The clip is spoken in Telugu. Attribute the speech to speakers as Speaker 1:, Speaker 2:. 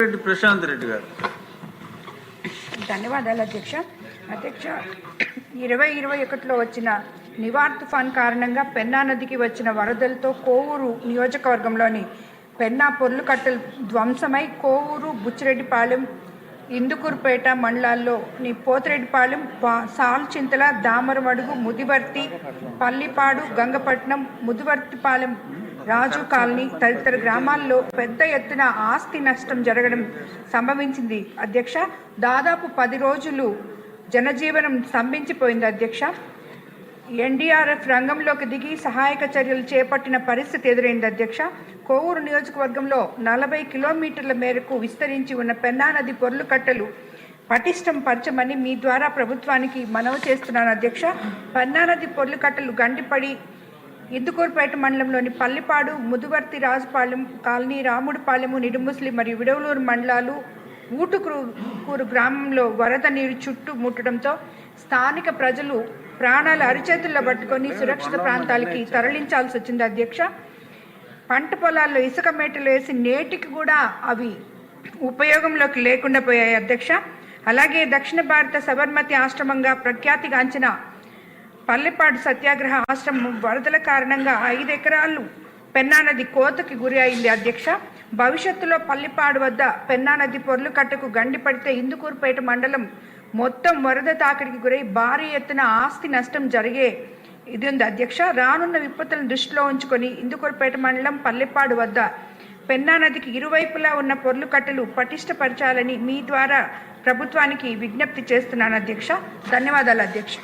Speaker 1: ప్రశాంత్ రెడ్డి గారు.
Speaker 2: ధన్యవాదాలు అధ్యక్ష. అధ్యక్ష, 2021లో వచ్చిన నివార్ తుఫాన్ కారణంగా పెన్నా నదికి వచ్చిన వరదలతో కోవూరు నియోజకవర్గంలోని పెన్నా పొర్లుకట్టలు ధ్వంసమై కోవూరు, బుచ్చిరెడ్డిపాలెం, ఇందుకూరుపేట మండలాల్లోని పోతిరెడ్డిపాలెం, సాల్చింతల, దామరమడుగు, ముదివర్తి, పల్లిపాడు, గంగపట్నం, ముదివర్తిపాలెం, రాజు కాలనీ తదితర గ్రామాల్లో పెద్ద ఎత్తున ఆస్తి నష్టం జరగడం సంభవించింది అధ్యక్ష. దాదాపు 10 రోజులు జనజీవనం స్తంభించిపోయింది అధ్యక్ష. ఎన్డీఆర్ఎఫ్ రంగంలోకి దిగి సహాయక చర్యలు చేపట్టిన పరిస్థితి ఎదురైంది అధ్యక్ష. కోవూరు నియోజకవర్గంలో 40 కిలోమీటర్ల మేరకు విస్తరించి ఉన్న పెన్నా నది పొర్లుకట్టలు పటిష్టం పరచమని మీ ద్వారా ప్రభుత్వానికి మనవి చేస్తున్నాను అధ్యక్ష. పెన్నా నది పొర్లుకట్టలు గండిపడి ఇందుకూరుపేట మండలంలోని పల్లిపాడు, ముదువర్తి, రాజుపాలెం కాలనీ, రాముడిపాలెము, నిడుముస్లి మరియు విడవలూరు మండలాలు, ఊటుకూరు గ్రామంలో వరద నీరు చుట్టుముట్టడంతో స్థానిక ప్రజలు ప్రాణాలు అరిచేతుల్లో పట్టుకొని సురక్షిత ప్రాంతాలకి తరలించాల్సి వచ్చింది అధ్యక్ష. పంట పొలాల్లో ఇసుక మేటలు వేసి నేటికి కూడా అవి ఉపయోగంలోకి లేకుండా పోయాయి అధ్యక్ష. అలాగే దక్షిణ భారత సబర్మతి ఆశ్రమంగా ప్రఖ్యాతిగాంచిన పల్లెపాడు సత్యాగ్రహ ఆశ్రమం వరదల కారణంగా 5 ఎకరాలు పెన్నా నది కోతకి గురి అయింది అధ్యక్ష. భవిష్యత్తులో పల్లిపాడు వద్ద పెన్నా నది పొర్లుకట్టకు గండి పడితే ఇందుకూరుపేట మండలం మొత్తం వరద తాకిడికి గురై భారీ ఎత్తున ఆస్తి నష్టం జరిగే ఇది ఉంది అధ్యక్ష. రానున్న విపత్తులను దృష్టిలో ఉంచుకొని ఇందుకూరుపేట మండలం పల్లెపాడు వద్ద పెన్నా నదికి ఇరువైపులా ఉన్న పొర్లుకట్టలు పటిష్టపరచాలని మీ ద్వారా ప్రభుత్వానికి విజ్ఞప్తి చేస్తున్నాను అధ్యక్ష. ధన్యవాదాలు అధ్యక్ష.